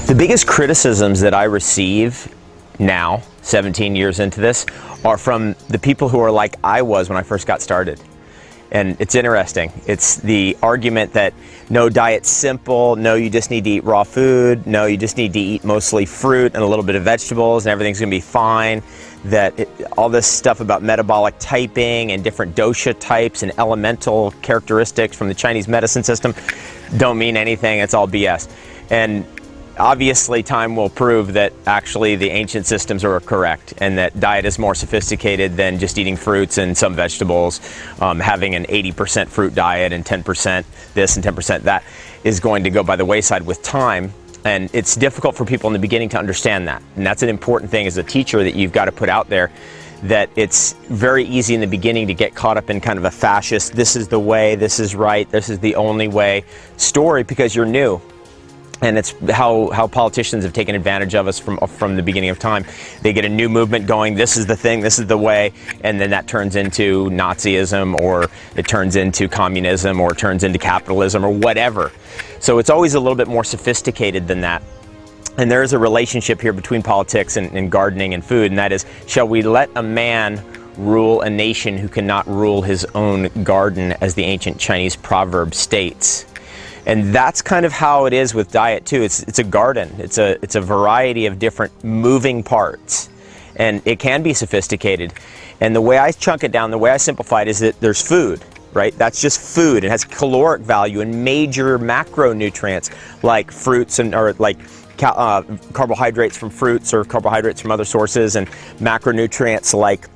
The biggest criticisms that I receive now, 17 years into this, are from the people who are like I was when I first got started. And it's interesting. It's the argument that no, diet's simple, no, you just need to eat raw food, no, you just need to eat mostly fruit and a little bit of vegetables and everything's going to be fine, that all this stuff about metabolic typing and different dosha types and elemental characteristics from the Chinese medicine system don't mean anything, it's all BS. And obviously time will prove that actually the ancient systems are correct and that diet is more sophisticated than just eating fruits and some vegetables. Having an 80% fruit diet and 10% this and 10% that is going to go by the wayside with time, and it's difficult for people in the beginning to understand that. And that's an important thing as a teacher that you've got to put out there, that it's very easy in the beginning to get caught up in kind of a fascist, this is the way, this is right, this is the only way story because you're new. And it's how politicians have taken advantage of us from the beginning of time. They get a new movement going, this is the thing, this is the way, and then that turns into Nazism, or it turns into communism, or it turns into capitalism, or whatever. So it's always a little bit more sophisticated than that. And there is a relationship here between politics and gardening and food, and that is, shall we let a man rule a nation who cannot rule his own garden, as the ancient Chinese proverb states? And that's kind of how it is with diet too. It's a garden. It's a variety of different moving parts, and it can be sophisticated. And the way I chunk it down, the way I simplify it, is that there's food, right? That's just food. It has caloric value and major macronutrients like fruits or like carbohydrates from fruits or carbohydrates from other sources, and macronutrients like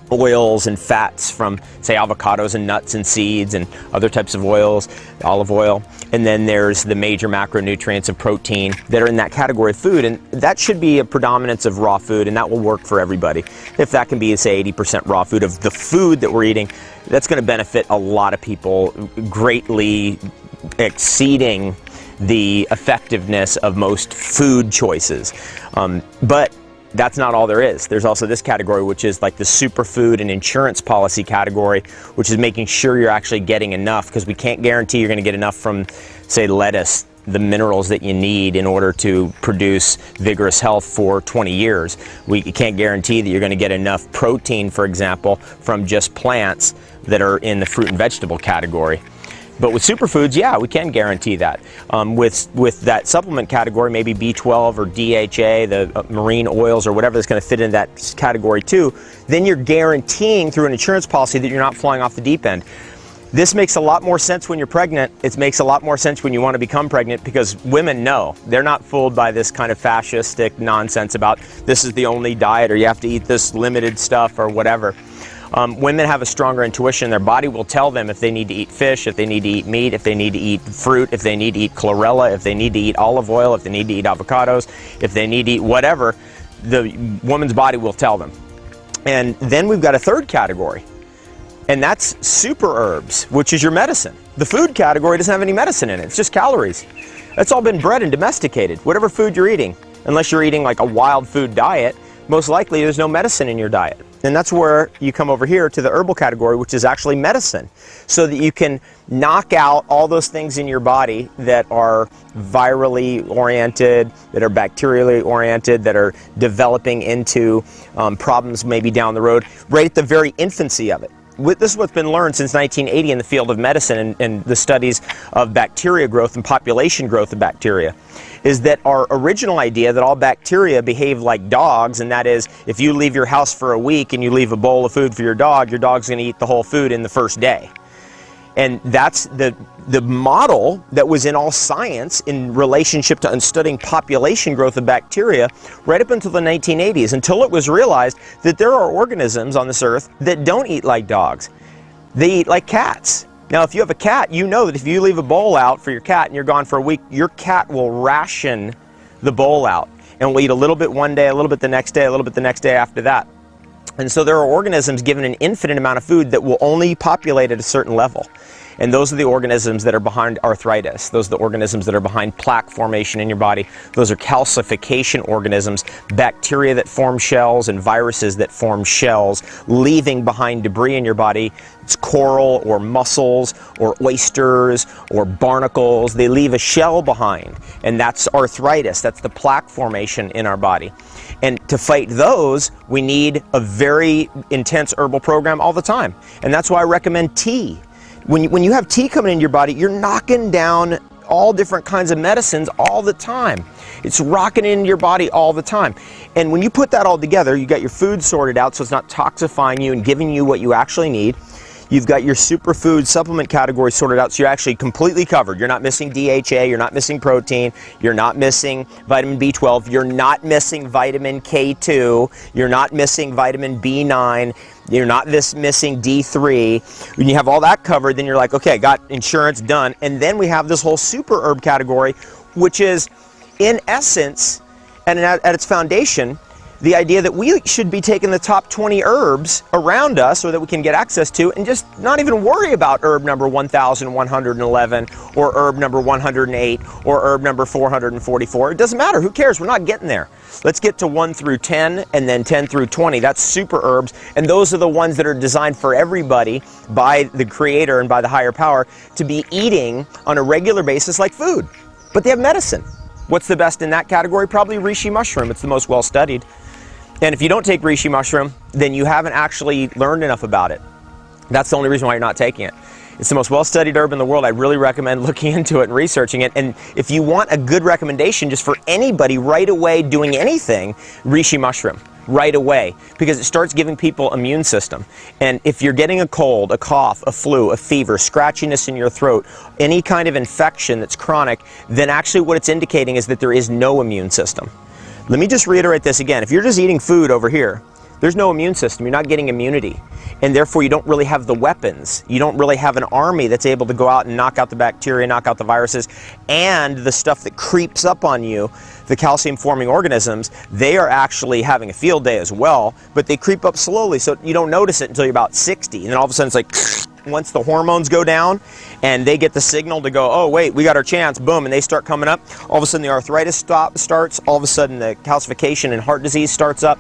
oils and fats from, say, avocados and nuts and seeds and other types of oils, olive oil. And then there's the major macronutrients of protein that are in that category of food, and that should be a predominance of raw food, and that will work for everybody. If that can be, say, 80% raw food of the food that we're eating, that's going to benefit a lot of people, greatly exceeding the effectiveness of most food choices. But that's not all there is. There's also this category, which is like the superfood and insurance policy category, which is making sure you're actually getting enough, because we can't guarantee you're going to get enough from, say, lettuce, the minerals that you need in order to produce vigorous health for 20 years. We can't guarantee that you're going to get enough protein, for example, from just plants that are in the fruit and vegetable category. But with superfoods, yeah, we can guarantee that. With that supplement category, maybe B12 or DHA, the marine oils or whatever that's going to fit in that category too, then you're guaranteeing through an insurance policy that you're not flying off the deep end. This makes a lot more sense when you're pregnant. It makes a lot more sense when you want to become pregnant, because women know. They're not fooled by this kind of fascistic nonsense about this is the only diet or you have to eat this limited stuff or whatever. Women have a stronger intuition. Their body will tell them if they need to eat fish, if they need to eat meat, if they need to eat fruit, if they need to eat chlorella, if they need to eat olive oil, if they need to eat avocados, if they need to eat whatever, the woman's body will tell them. And then we've got a third category, and that's super herbs, which is your medicine. The food category doesn't have any medicine in it. It's just calories. That's all been bred and domesticated. Whatever food you're eating, unless you're eating like a wild food diet, most likely there's no medicine in your diet. And that's where you come over here to the herbal category, which is actually medicine, so that you can knock out all those things in your body that are virally oriented, that are bacterially oriented, that are developing into problems maybe down the road, right at the very infancy of it. This is what's been learned since 1980 in the field of medicine and the studies of bacteria growth and population growth of bacteria, is that our original idea that all bacteria behave like dogs, and that is, if you leave your house for a week and you leave a bowl of food for your dog's going to eat the whole food in the first day. And that's the model that was in all science in relationship to studying population growth of bacteria right up until the 1980s, until it was realized that there are organisms on this earth that don't eat like dogs. They eat like cats. Now, if you have a cat, you know that if you leave a bowl out for your cat and you're gone for a week, your cat will ration the bowl out and will eat a little bit one day, a little bit the next day, a little bit the next day after that. And so there are organisms given an infinite amount of food that will only populate at a certain level. And those are the organisms that are behind arthritis. Those are the organisms that are behind plaque formation in your body. Those are calcification organisms, bacteria that form shells and viruses that form shells, leaving behind debris in your body. It's coral or mussels or oysters or barnacles. They leave a shell behind, and that's arthritis. That's the plaque formation in our body. And to fight those, we need a very intense herbal program all the time. And that's why I recommend tea. When you have tea coming into your body, you're knocking down all different kinds of medicines all the time. It's rocking into your body all the time. And when you put that all together, you got your food sorted out so it's not toxifying you and giving you what you actually need. You've got your superfood supplement category sorted out, so you're actually completely covered. You're not missing DHA, you're not missing protein, you're not missing vitamin B12, you're not missing vitamin K2, you're not missing vitamin B9, you're not missing D3. When you have all that covered, then you're like, okay, got insurance done. And then we have this whole super herb category, which is, in essence, and at its foundation, the idea that we should be taking the top 20 herbs around us or that we can get access to and just not even worry about herb number 1111 or herb number 108 or herb number 444. It doesn't matter. Who cares? We're not getting there. Let's get to 1 through 10 and then 10 through 20. That's super herbs, and those are the ones that are designed for everybody by the creator and by the higher power to be eating on a regular basis like food. But they have medicine. What's the best in that category? Probably reishi mushroom. It's the most well studied. And if you don't take reishi mushroom, then you haven't actually learned enough about it. That's the only reason why you're not taking it. It's the most well-studied herb in the world. I really recommend looking into it and researching it. And if you want a good recommendation just for anybody right away doing anything, reishi mushroom, right away, because it starts giving people immune system. And if you're getting a cold, a cough, a flu, a fever, scratchiness in your throat, any kind of infection that's chronic, then actually what it's indicating is that there is no immune system. Let me just reiterate this again. If you're just eating food over here, there's no immune system. You're not getting immunity. And therefore, you don't really have the weapons. You don't really have an army that's able to go out and knock out the bacteria, knock out the viruses, and the stuff that creeps up on you, the calcium-forming organisms. They are actually having a field day as well, but they creep up slowly, so you don't notice it until you're about 60. And then all of a sudden, it's like, once the hormones go down and they get the signal to go, oh wait, we got our chance, boom, and they start coming up, all of a sudden the arthritis starts, all of a sudden the calcification and heart disease starts up,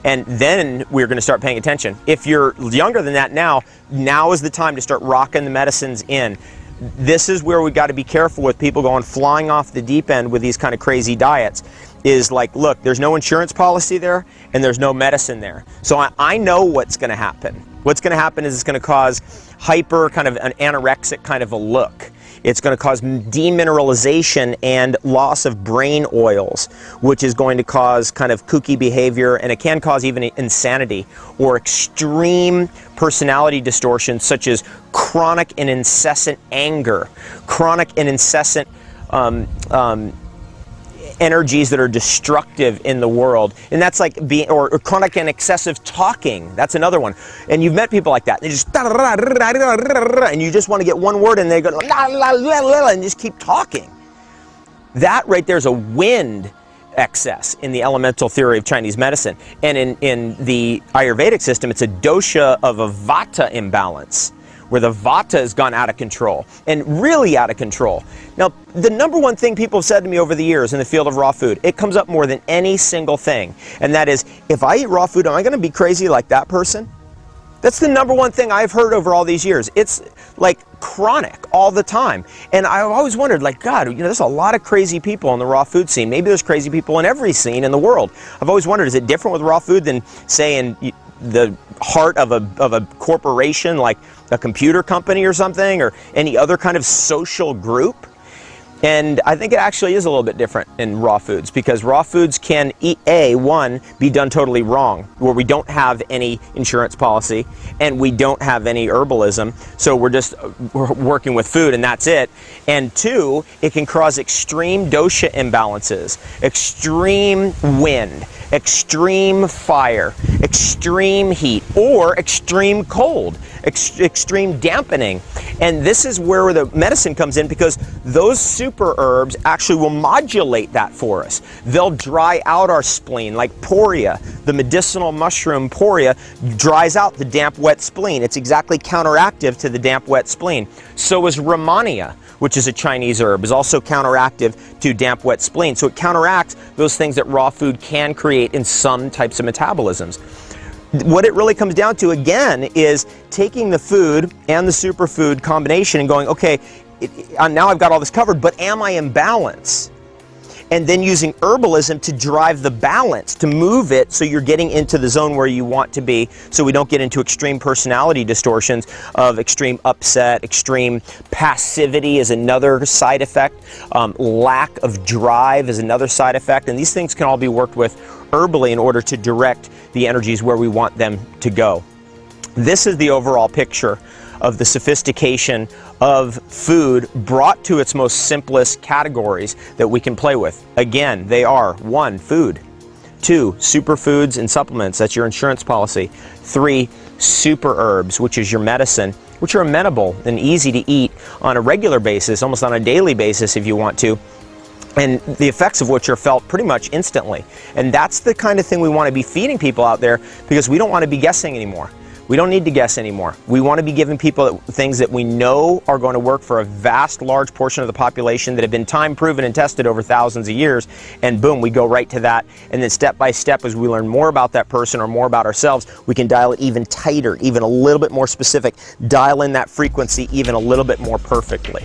and then we're going to start paying attention. If you're younger than that now is the time to start rocking the medicines in. This is where we've got to be careful with people going flying off the deep end with these kind of crazy diets. Is like, look, there's no insurance policy there and there's no medicine there. So I know what's going to happen. What's going to happen is it's going to cause hyper, kind of an anorexic kind of a look. It's going to cause demineralization and loss of brain oils, which is going to cause kind of kooky behavior, and it can cause even insanity or extreme personality distortions such as chronic and incessant anger, chronic and incessant energies that are destructive in the world. And that's like being, or chronic and excessive talking. That's another one. And you've met people like that. They just, and you just want to get one word and they go, and just keep talking. That right there is a wind excess in the elemental theory of Chinese medicine. And in the Ayurvedic system, it's a dosha of a vata imbalance, where the vata has gone out of control, and really out of control. Now, the number one thing people have said to me over the years in the field of raw food, it comes up more than any single thing, and that is, if I eat raw food, am I going to be crazy like that person? That's the number one thing I've heard over all these years. It's like chronic all the time. And I've always wondered, like, God, you know, there's a lot of crazy people on the raw food scene. Maybe there's crazy people in every scene in the world. I've always wondered, is it different with raw food than, say, in the heart of a corporation like a computer company or something, or any other kind of social group? And I think it actually is a little bit different in raw foods, because raw foods can, one, be done totally wrong, where we don't have any insurance policy and we don't have any herbalism, so we're working with food and that's it. And two, it can cause extreme dosha imbalances, extreme wind, extreme fire, extreme heat, or extreme cold, extreme dampening. And this is where the medicine comes in, because those super super herbs actually will modulate that for us. They'll dry out our spleen, like poria. The medicinal mushroom poria dries out the damp, wet spleen. It's exactly counteractive to the damp, wet spleen. So is Rehmannia, which is a Chinese herb, is also counteractive to damp, wet spleen. So it counteracts those things that raw food can create in some types of metabolisms. What it really comes down to, again, is taking the food and the superfood combination and going, okay, now I've got all this covered, but am I in balance? And then using herbalism to drive the balance, to move it so you're getting into the zone where you want to be, so we don't get into extreme personality distortions of extreme upset, extreme passivity is another side effect, lack of drive is another side effect, and these things can all be worked with herbally in order to direct the energies where we want them to go. This is the overall picture of the sophistication of food brought to its most simplest categories that we can play with. Again, they are 1, food; 2, superfoods and supplements, that's your insurance policy; 3, super herbs, which is your medicine, which are amenable and easy to eat on a regular basis, almost on a daily basis if you want to, and the effects of which are felt pretty much instantly. And that's the kind of thing we want to be feeding people out there, because we don't want to be guessing anymore. We don't need to guess anymore. We want to be giving people things that we know are going to work for a vast, large portion of the population that have been time proven and tested over thousands of years, and boom, we go right to that. And then step by step, as we learn more about that person or more about ourselves, we can dial it even tighter, even a little bit more specific, dial in that frequency even a little bit more perfectly.